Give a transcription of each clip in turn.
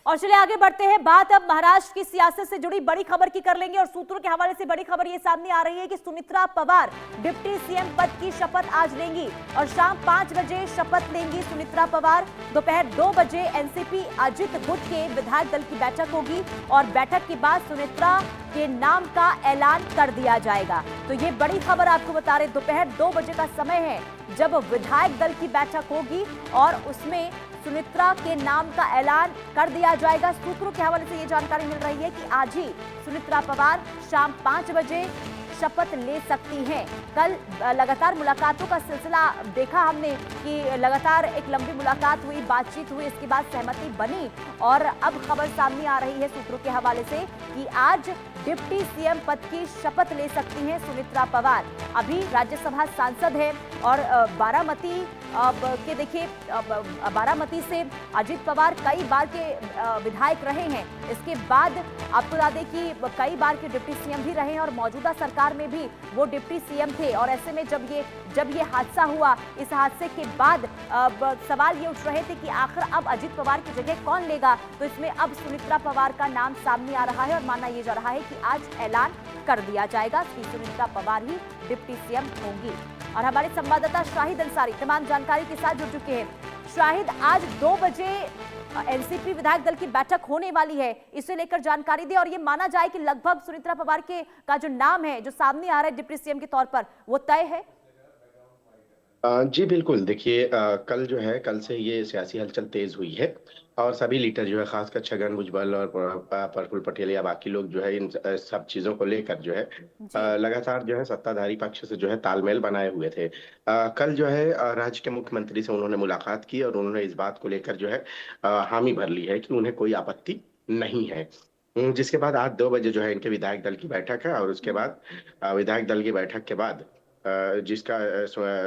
और चलिए आगे बढ़ते हैं। बात अब महाराष्ट्र की सियासत से जुड़ी बड़ी खबर की कर लेंगे और सूत्रों के हवाले से बड़ी खबर ये सामने आ रही है कि सुमित्रा पवार डिप्टी सीएम पद की शपथ आज लेंगी और शाम 5 बजे शपथ लेंगी सुमित्रा पवार। दोपहर 2 बजे एनसीपी अजित गुट के विधायक दल की बैठक होगी और बैठक के बाद सुमित्रा के नाम का ऐलान कर दिया जाएगा। तो ये बड़ी खबर आपको बता रहे, दोपहर 2 बजे का समय है जब विधायक दल की बैठक होगी और उसमें सुमित्रा के नाम का ऐलान कर दिया जाएगा। सूत्रों के हवाले से ये जानकारी मिल रही है कि आज ही सुमित्रा पवार शाम 5 बजे शपथ ले सकती हैं। कल लगातार मुलाकातों का सिलसिला देखा हमने कि लगातार एक लंबी मुलाकात हुई, बातचीत हुई, इसके बाद सहमति बनी और अब खबर सामने आ रही है सूत्रों के हवाले से कि आज डिप्टी सीएम पद की शपथ ले सकती हैं सुमित्रा पवार। अभी राज्यसभा सांसद है और बारामती के देखिए बारामती से अजित पवार कई बार के विधायक रहे हैं। इसके बाद आपको बता दें कि कई बार के डिप्टी सीएम भी रहे हैं और मौजूदा सरकार में भी वो डिप्टी सीएम थे। और ऐसे में जब ये हादसा हुआ, इस हादसे के बाद सवाल ये उठ रहे थे कि आखिर अब अजित पवार की जगह कौन लेगा। तो इसमें अब सुमित्रा पवार का नाम सामने आ रहा है और माना यह जा रहा है कि आज ऐलान कर दिया जाएगा कि सुमित्रा पवार ही डिप्टी सीएम होंगी। और हमारे संवाददाता शाहिद अंसारी तमाम जानकारी के साथ जुड़ चुके हैं। शाहिद, आज 2 बजे एनसीपी विधायक दल की बैठक होने वाली है, इसे लेकर जानकारी दे और ये माना जाए कि लगभग सुमित्रा पवार का जो नाम है जो सामने आ रहा है डिप्टी सीएम के तौर पर, वो तय है। जी बिल्कुल। देखिए, कल जो है, कल से ये सियासी हलचल तेज हुई है और सभी लीडर जो है, खासकर छगन भुजबल और प्रफुल्ल पटेल या बाकी लोग जो है, इन सब चीजों को लेकर जो है जी। लगातार जो है सत्ताधारी पक्ष से जो है तालमेल बनाए हुए थे। कल जो है राज्य के मुख्यमंत्री से उन्होंने मुलाकात की और उन्होंने इस बात को लेकर जो है हामी भर ली है कि उन्हें कोई आपत्ति नहीं है। जिसके बाद आज 2 बजे जो है इनके विधायक दल की बैठक है और उसके बाद विधायक दल की बैठक के बाद जिसका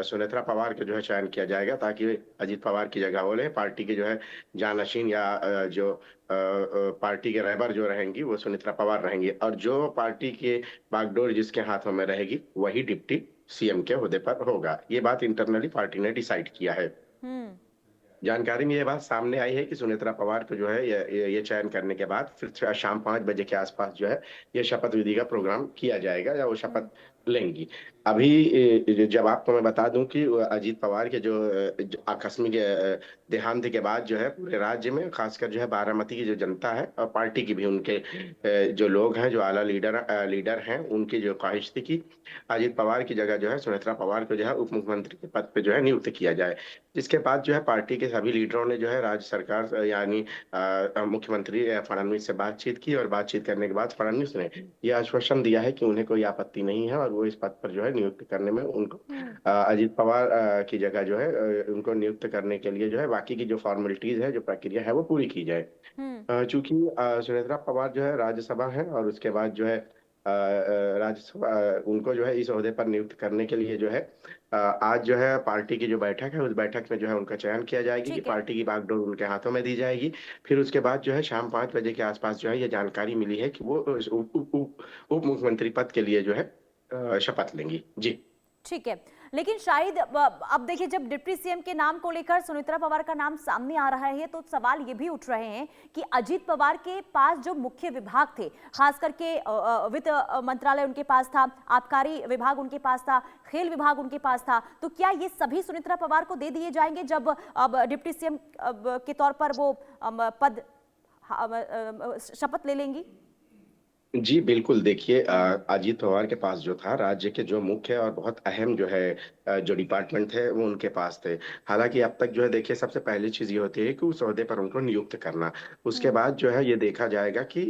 सुनेत्रा पवार का जो है चयन किया जाएगा ताकि अजीत पवार की जगह वो ले। पार्टी के जो है जानशीन या जो पार्टी के रहबर जो रहेंगी वो सुनेत्रा पवार रहेंगी और जो पार्टी के बागडोर जिसके हाथों में रहेगी वही डिप्टी सीएम के ओहदे पर होगा। ये बात इंटरनली पार्टी ने डिसाइड किया है। हम्म। जानकारी में ये बात सामने आई है कि सुनेत्रा पवार को जो है ये चयन करने के बाद फिर शाम 5 बजे के आसपास जो है ये शपथ विधि का प्रोग्राम किया जाएगा या वो शपथ लेंगी। अभी जब आपको मैं बता दूं कि अजीत पवार के जो आकस्मिक देहांत के बाद जो है पूरे राज्य में, खासकर जो है बारामती की जो जनता है और पार्टी की भी, उनके जो लोग हैं, जो आला लीडर हैं, उनकी जो ख्वाहिश थी कि अजीत पवार की जगह जो है सुनेत्रा पवार को जो है उप मुख्यमंत्री के पद पे जो है नियुक्त किया जाए। जिसके बाद जो है पार्टी के सभी लीडरों ने जो है राज्य सरकार यानी मुख्यमंत्री फडणवीस से बातचीत की और बातचीत करने के बाद फडणवीस ने यह आश्वासन दिया है कि उन्हें कोई आपत्ति नहीं है और वो इस पद पर जो है नियुक्त करने में उनको हम्म। अजीत पवार की जगह जो है उनको नियुक्त करने के लिए जो है बाकी की जो फॉर्मेलिटीज है, जो प्रक्रिया है, वो पूरी की जाए। हम्म। चूंकि सुनेत्रा पवार जो है राज्यसभा है और उसके बाद जो है राज्यसभा उनको जो है इस ओहदे पर नियुक्त करने के लिए जो है आज जो है पार्टी की जो बैठक है, उस बैठक में जो है उनका चयन किया जाएगी कि ठीक है। पार्टी की बागडोर उनके हाथों में दी जाएगी। फिर उसके बाद जो है शाम 5 बजे के आसपास जो है ये जानकारी मिली है कि वो उप मुख्यमंत्री पद के लिए जो है शपथ लेंगी। जी। ठीक है। लेकिन शायद अब देखिए, जब डिप्टी सीएम के नाम को लेकर सुनेत्रा पवार का नाम सामने आ रहा है तो सवाल ये भी उठ रहे हैं कि अजीत पवार के पास जो मुख्य विभाग थे, खास करके वित्त मंत्रालय उनके पास था, आबकारी विभाग उनके पास था, खेल विभाग उनके पास था, तो क्या ये सभी सुनेत्रा पवार को दे दिए जाएंगे जब अब डिप्टी सीएम के तौर पर वो पद शपथ ले लेंगी? जी बिल्कुल। देखिए, अजीत पवार के पास जो था राज्य के जो मुख्य और बहुत अहम जो है जो डिपार्टमेंट थे वो उनके पास थे। हालांकि अब तक जो है देखिए सबसे पहली चीज ये होती है कि उस ओहदे पर उनको नियुक्त करना। उसके हम्म। बाद जो है ये देखा जाएगा कि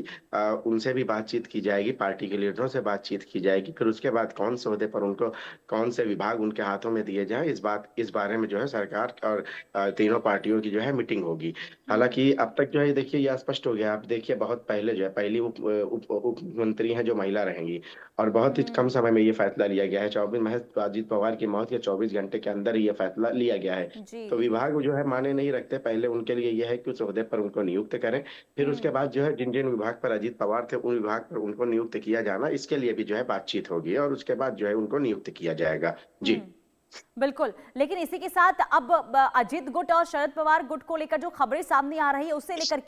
उनसे भी बातचीत की जाएगी, पार्टी के लीडरों से बातचीत की जाएगी। फिर उसके बाद कौन से ओहदे पर उनको, कौन से विभाग उनके हाथों में दिए जाए, इस बारे में जो है सरकार और तीनों पार्टियों की जो है मीटिंग होगी। हम्म। हालांकि अब तक जो है देखिए ये स्पष्ट हो गया। आप देखिए बहुत पहले जो है पहली उप मंत्री हैं जो महिला रहेंगी और बहुत ही कम हम्म। समय में ये फैसला लिया गया है। 24 महज अजीत पवार की मौत के 24 घंटे के अंदर ही ये फैसला लिया गया है। जी। तो विभाग जो है माने नहीं रखते, पहले उनके लिए यह है कि उस ओहदे पर उनको नियुक्त करें। फिर उसके हम्म। बाद जो है जिन जिन विभाग पर अजीत पवार थे उन विभाग पर उनको नियुक्त किया जाना, इसके लिए भी जो है बातचीत होगी और उसके बाद जो है उनको नियुक्त किया जाएगा। जी। हम्म। बिल्कुल, लेकिन इसी के साथ अब अजीत गुट और शरद पवार गुट को लेकर जो खबरें सामने आ रही है, उससे लेकर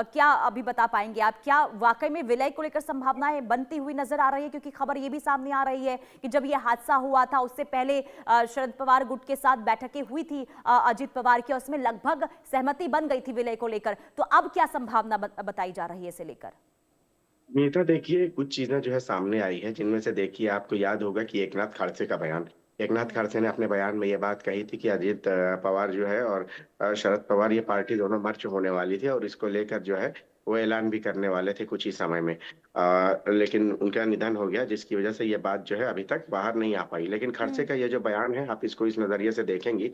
क्या अभी बता पाएंगे आप? क्या वाकई में विलय को लेकर संभावनाएं बनती हुई नजर आ रही है? क्योंकि खबर ये भी सामने आ रही है कि जब ये हादसा हुआ था, उससे पहले शरद पवार गुट के साथ बैठकें हुई थी अजीत पवार की, उसमें लगभग सहमति बन गई थी विलय को लेकर। तो अब क्या संभावना बताई जा रही है इसे लेकर? नेता देखिए कुछ चीजें जो है सामने आई है, जिनमें से देखिए आपको याद होगा कि एकनाथ खड़से का बयान। एकनाथ हम्म। खड़से ने अपने बयान में ये बात कही थी कि अजीत पवार जो है और शरद पवार, ये पार्टी दोनों मर्ज होने वाली थी और इसको लेकर जो है वो ऐलान भी करने वाले थे कुछ ही समय में। लेकिन उनका निधन हो गया, जिसकी वजह से ये बात जो है अभी तक बाहर नहीं आ पाई। लेकिन खड़से हम्म। का ये जो बयान है, आप इसको इस नजरिए से देखेंगी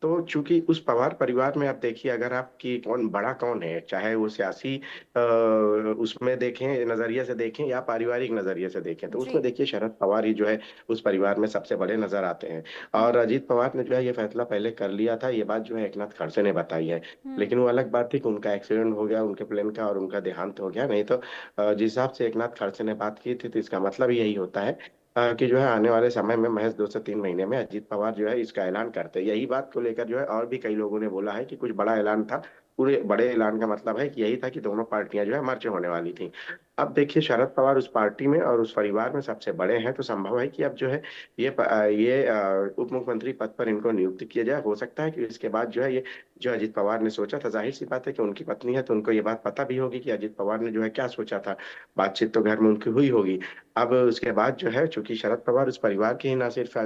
तो चूंकि उस पवार परिवार में आप देखिए, अगर आपकी कौन बड़ा कौन है, चाहे वो सियासी उसमें देखें, नजरिए से देखें या पारिवारिक नजरिए से देखें, तो जी। उसमें देखिए शरद पवार ही जो है उस परिवार में सबसे बड़े नजर आते हैं। और हम्म। अजीत पवार ने जो है ये फैसला पहले कर लिया था, ये बात जो है एकनाथ खड़से ने बताई है। हम्म। लेकिन वो अलग बात थी कि उनका एक्सीडेंट हो गया, उनके प्लेन का, और उनका देहांत हो गया। नहीं तो जिस हिसाब से एकनाथ खड़से ने बात की थी, तो इसका मतलब यही होता है कि जो है आने वाले समय में महज 2 से 3 महीने में अजीत पवार जो है इसका ऐलान करते हैं। यही बात को लेकर जो है और भी कई लोगों ने बोला है कि कुछ बड़ा ऐलान था। पूरे बड़े ऐलान का मतलब है कि यही था कि दोनों पार्टियां जो है मर्ज होने वाली थी। अब देखिए शरद पवार उस पार्टी में और उस परिवार में सबसे बड़े हैं, तो संभव है कि अब जो है ये उप मुख्यमंत्री पद पर इनको नियुक्त किया जाए। हो सकता है कि इसके बाद जो है ये जो अजीत पवार ने सोचा था, जाहिर सी बात है कि उनकी पत्नी है तो उनको ये बात पता भी होगी कि अजीत पवार ने जो है क्या सोचा था। बातचीत तो घर में उनकी हुई होगी। अब उसके बाद जो है, चूंकि शरद पवार उस परिवार के ही ना सिर्फ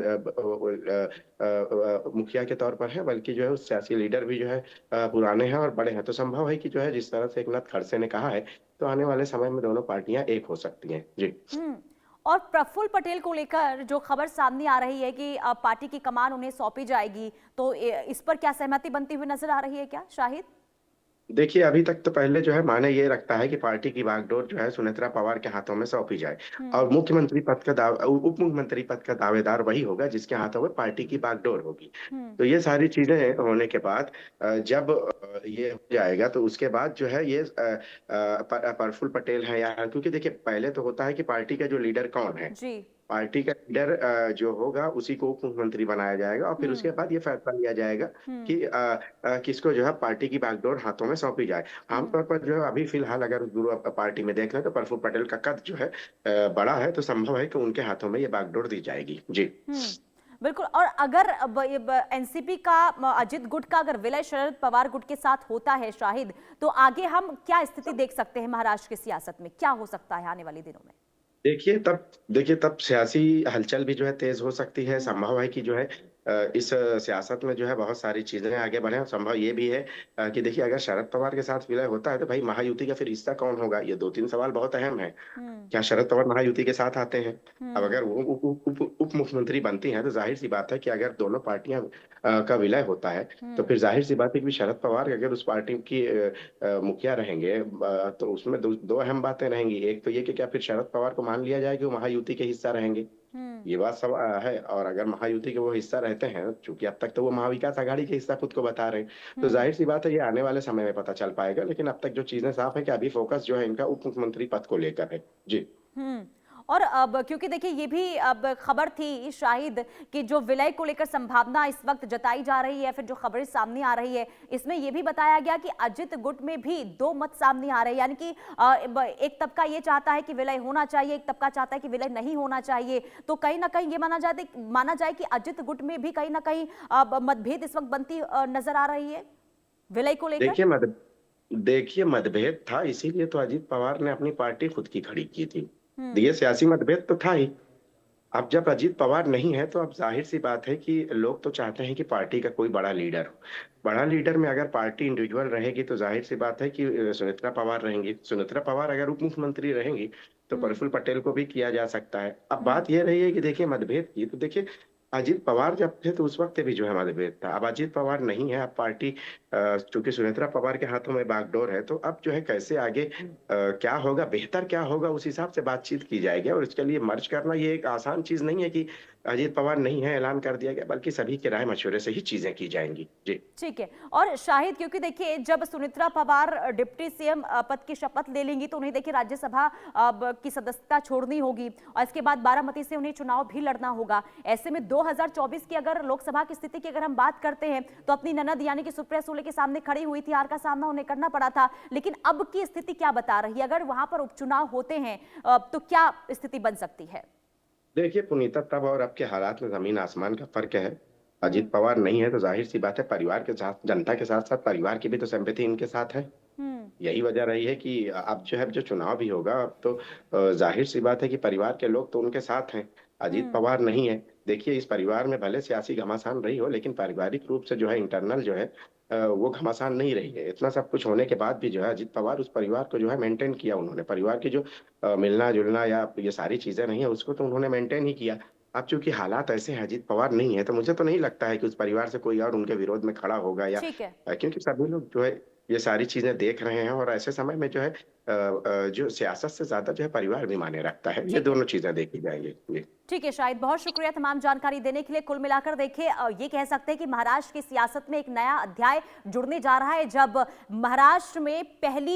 मुखिया के तौर पर है, बल्कि जो है उस सियासी लीडर भी जो है पुराने हैं और बड़े हैं, तो संभव है कि जो है जिस तरह से एकनाथ खड़से ने कहा है, तो आने वाले समय में दोनों पार्टियां एक हो सकती हैं। जी। हम्म। और प्रफुल्ल पटेल को लेकर जो खबर सामने आ रही है कि पार्टी की कमान उन्हें सौंपी जाएगी, तो इस पर क्या सहमति बनती हुई नजर आ रही है क्या शाहिद? देखिए अभी तक तो पहले जो है माने ये रखता है कि पार्टी की बागडोर जो है सुनेत्रा पवार के हाथों में सौंपी जाए। हम्म। और मुख्यमंत्री पद का उप मुख्यमंत्री पद का दावेदार वही होगा जिसके हाथों में पार्टी की बागडोर होगी। हम्म। तो ये सारी चीजें होने के बाद जब ये हो जाएगा, तो उसके बाद जो है ये प्रफुल्ल पटेल है, या क्योंकि देखिए पहले तो होता है कि पार्टी का जो लीडर कौन है, जी। पार्टी का लीडर जो होगा उसी को उप मुख्यमंत्री बनाया जाएगा, और फिर उसके हम्म। बाद ये फैसला लिया जाएगा हम्म। कि किसको जो है पार्टी की बागडोर हाथों में सौंपी जाए। हम्म। आमतौर पर जो है अभी फिलहाल अगर पार्टी में देख लें तो प्रफुल्ल पटेल का कद जो है बड़ा है, तो संभव है कि उनके हाथों में ये बागडोर दी जाएगी। जी। हम्म। बिल्कुल। और अगर एनसीपी का अजित गुट का अगर विलय शरद पवार गुट के साथ होता है शाहिद, तो आगे हम क्या स्थिति देख सकते हैं महाराष्ट्र की सियासत में? क्या हो सकता है आने वाले दिनों में? देखिए तब सियासी हलचल भी जो है तेज हो सकती है। हम्म। संभव है कि जो है इस सियासत में जो है बहुत सारी चीजें आगे बढ़े, और संभव ये भी है कि देखिए अगर शरद पवार के साथ विलय होता है, तो भाई महायुति का फिर हिस्सा कौन होगा? ये 2-3 सवाल बहुत अहम है। हम्म। क्या शरद पवार महायुति के साथ आते हैं? अब हम्म। अगर वो उप मुख्यमंत्री बनती हैं, तो जाहिर सी बात है कि अगर दोनों पार्टियां का विलय होता है, तो हम्म। फिर जाहिर सी बात है कि शरद पवार अगर उस पार्टी की मुखिया रहेंगे, तो उसमें दो अहम बातें रहेंगी। एक तो ये कि क्या फिर शरद पवार को मान लिया जाए कि वो महायुति के हिस्सा रहेंगे? हम्म। ये बात सब है। और अगर महायुति के वो हिस्सा रहते हैं, क्योंकि अब तक तो वो महाविकास आघाड़ी के हिस्सा खुद को बता रहे हैं, तो हम्म। जाहिर सी बात है ये आने वाले समय में पता चल पाएगा। लेकिन अब तक जो चीजें साफ है कि अभी फोकस जो है इनका उप मुख्यमंत्री पद को लेकर है। जी। हम्म। और अब क्योंकि देखिए ये भी अब खबर थी शाहिद कि जो विलय को लेकर संभावना इस वक्त जताई जा रही है, फिर जो खबरें सामने आ रही है, इसमें ये भी बताया गया कि अजित गुट में भी दो मत सामने आ रहे हैं। यानी कि एक तबका ये चाहता है कि विलय होना चाहिए, एक तबका चाहता है कि विलय नहीं होना चाहिए। तो कहीं ना कहीं ये माना जाए कि अजित गुट में भी कहीं ना कहीं मतभेद इस वक्त बनती नजर आ रही है विलय को लेकर। देखिए मतभेद था, इसीलिए तो अजीत पवार ने अपनी पार्टी खुद की खड़ी की थी। हम्म। ये सियासी मतभेद तो था ही। अब जब अजीत पवार नहीं है, तो अब जाहिर सी बात है कि लोग तो चाहते हैं कि पार्टी का कोई बड़ा लीडर हो। बड़ा लीडर में अगर पार्टी इंडिविजुअल रहेगी, तो जाहिर सी बात है कि सुनेत्रा पवार रहेंगी। सुनेत्रा पवार अगर उप मुख्यमंत्री रहेंगी, तो हम्म। प्रफुल्ल पटेल को भी किया जा सकता है। अब हम्म। बात यह रही है कि देखिए मतभेद की, तो देखिए अजीत पवार जब थे तो उस वक्त भी जो है मतभेद था। अब अजीत पवार नहीं है, अब पार्टी चूंकि सुनेत्रा पवार के हाथों में बागडोर है, तो अब जो है कैसे आगे क्या होगा, बेहतर क्या होगा, उस हिसाब से बातचीत की जाएगी। और इसके लिए मर्ज करना ये एक आसान चीज नहीं है कि अजीत पवार नहीं है ऐलान कर दिया गया, बल्कि सभी के राय मशवरे से ही चीजें की जाएंगी। जी। ठीक है। और शाहिद, क्योंकि देखिए जब सुनेत्रा पवार डिप्टी सीएम पद की शपथ ले लेंगी तो उन्हें देखिए राज्यसभा की सदस्यता छोड़नी होगी और इसके बाद बारामती से उन्हें चुनाव भी लड़ना होगा। ऐसे में 2024 की अगर लोकसभा की स्थिति की अगर हम बात करते हैं तो अपनी ननद यानी कि सुप्रिया सुले के सामने खड़ी हुई थी, हार का सामना उन्हें करना पड़ा था, लेकिन अब की स्थिति क्या बता रही है? अगर वहां पर उपचुनाव होते हैं तो क्या स्थिति बन सकती है? देखिए पुनीता, तब और अब के हालात में जमीन आसमान का फर्क है। हम्म। अजीत पवार नहीं है तो जाहिर सी बात है परिवार के साथ, जनता के साथ साथ परिवार की भी तो सिंपैथी इनके साथ है। हम्म। यही वजह रही है कि अब जो है जो चुनाव भी होगा, अब तो जाहिर सी बात है कि परिवार के लोग तो उनके साथ हैं। अजीत हम्म। पवार नहीं है। देखिए इस परिवार में भले सियासी घमासान रही हो, लेकिन पारिवारिक रूप से जो है इंटरनल जो है वो घमासान नहीं रही है। इतना सब कुछ होने के बाद भी जो है अजीत पवार उस परिवार को जो है मेंटेन किया उन्होंने। परिवार की जो मिलना जुलना या ये सारी चीजें नहीं है, उसको तो उन्होंने मेंटेन ही किया। अब चूंकि हालात ऐसे हैं, अजीत पवार नहीं है, तो मुझे तो नहीं लगता है कि उस परिवार से कोई और उनके विरोध में खड़ा होगा या ठीक है। क्योंकि सभी लोग जो है ये सारी चीजें देख रहे हैं, और ऐसे समय में जो है जो सियासत से ज्यादा जो है परिवार भी मायने रखता है। ये ठीक है। दोनों चीजें देखी जाएंगी। जी। ठीक है शाहिद, बहुत शुक्रिया तमाम जानकारी देने के लिए। कुल मिलाकर देखिए ये कह सकते हैं कि महाराष्ट्र की सियासत में एक नया अध्याय जुड़ने जा रहा है, जब महाराष्ट्र में पहली